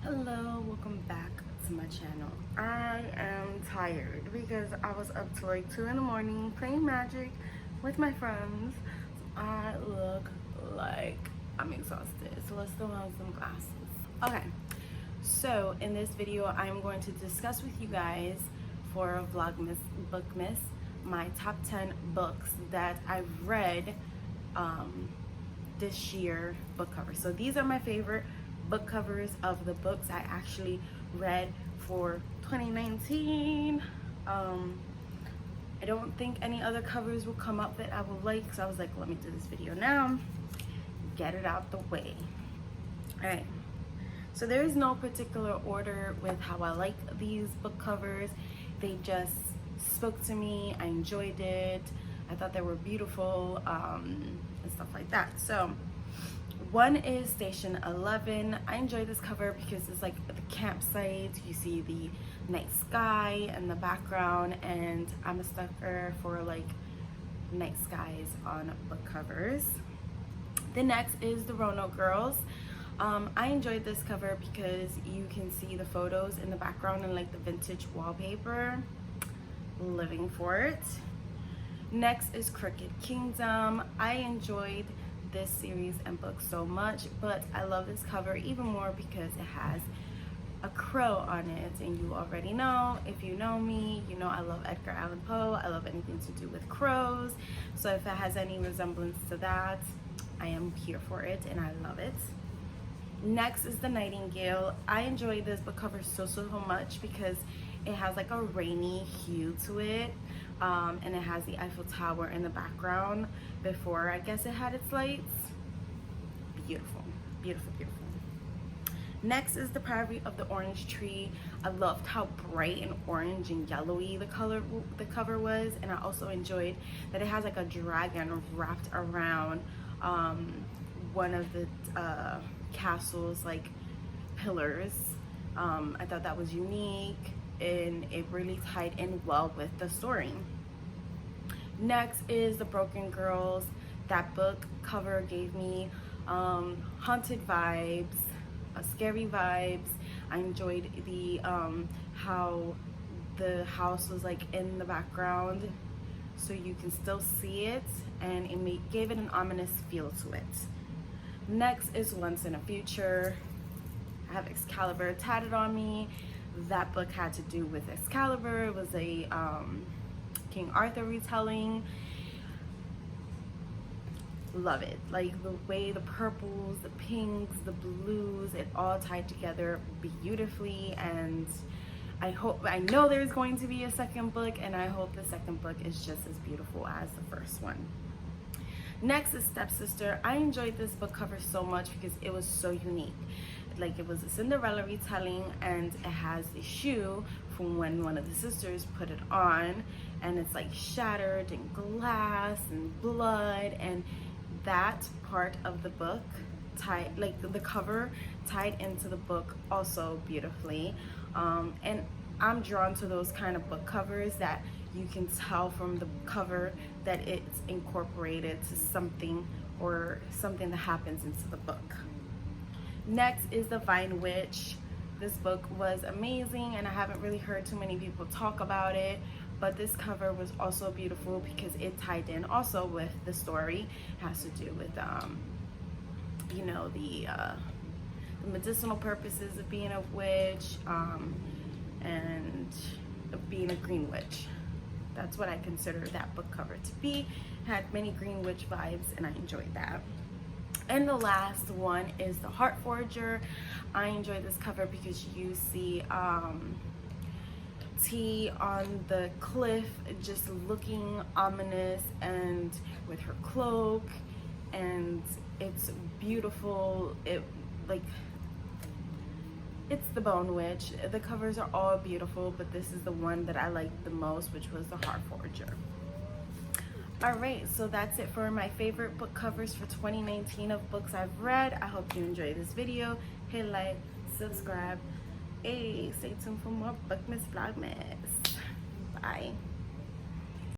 Hello, welcome back to my channel. I am tired because I was up till like 2 in the morning playing magic with my friends. I look like I'm exhausted, so let's throw on some glasses. Okay, so in this video I'm going to discuss with you guys for vlogmas bookmas my top 10 books that I've read this year book covers. So these are my favorite book covers of the books I actually read for 2019. I don't think any other covers will come up that I will like, so I was like, let me do this video now, get it out the way. All right, so there is no particular order with how I like these book covers. They just spoke to me. I enjoyed it. I thought they were beautiful and stuff like that. So one is Station 11. I enjoy this cover because it's like the campsite. You see the night sky in the background, and I'm a sucker for like night skies on book covers. The next is the Roanoke Girls. I enjoyed this cover because you can see the photos in the background and like the vintage wallpaper. Living for it. Next is Crooked Kingdom. I enjoyed this series and book so much, but I love this cover even more because it has a crow on it, and you already know, if you know me, you know I love Edgar Allan Poe. I love anything to do with crows, so if it has any resemblance to that, I am here for it and I love it. Next is the Nightingale. I enjoyed this book cover so much because it has like a rainy hue to it, and it has the Eiffel Tower in the background before I guess it had its lights. Beautiful, beautiful, beautiful. Next is the Priory of the Orange Tree. I loved how bright and orange and yellowy the cover was, and I also enjoyed that it has like a dragon wrapped around one of the castle's like pillars. I thought that was unique, and it really tied in well with the story. Next is The Broken Girls. That book cover gave me haunted vibes, scary vibes. I enjoyed the how the house was like in the background, so you can still see it, and it gave it an ominous feel to it. Next is Once in a Future. I have Excalibur tatted on me. That book had to do with Excalibur. It was a King Arthur retelling. Love it. Like the way the purples, the pinks, the blues, it all tied together beautifully, and I know there's going to be a second book, and I hope the second book is just as beautiful as the first one. Next is Stepsister. I enjoyed this book cover so much because it was so unique. Like, it was a Cinderella retelling, and it has a shoe from when one of the sisters put it on, and it's like shattered and glass and blood, and that part of the book tied, like the cover tied into the book also beautifully. And I'm drawn to those kind of book covers that you can tell from the cover that it's incorporated to something or something that happens into the book. Next is The Vine Witch. This book was amazing, and I haven't really heard too many people talk about it, but this cover was also beautiful because it tied in also with the story. It has to do with you know, the medicinal purposes of being a witch, and of being a green witch. That's what I consider that book cover to be. It had many green witch vibes, and I enjoyed that. And the last one is The Heart Forager. I enjoyed this cover because you see T on the cliff just looking ominous and with her cloak, and it's beautiful. It's the Bone Witch. The covers are all beautiful, but this is the one that I liked the most, which was The Heart Forager. Alright, so that's it for my favorite book covers for 2019 of books I've read. I hope you enjoyed this video. Hit like, subscribe. Hey, stay tuned for more bookmas vlogmas. Bye.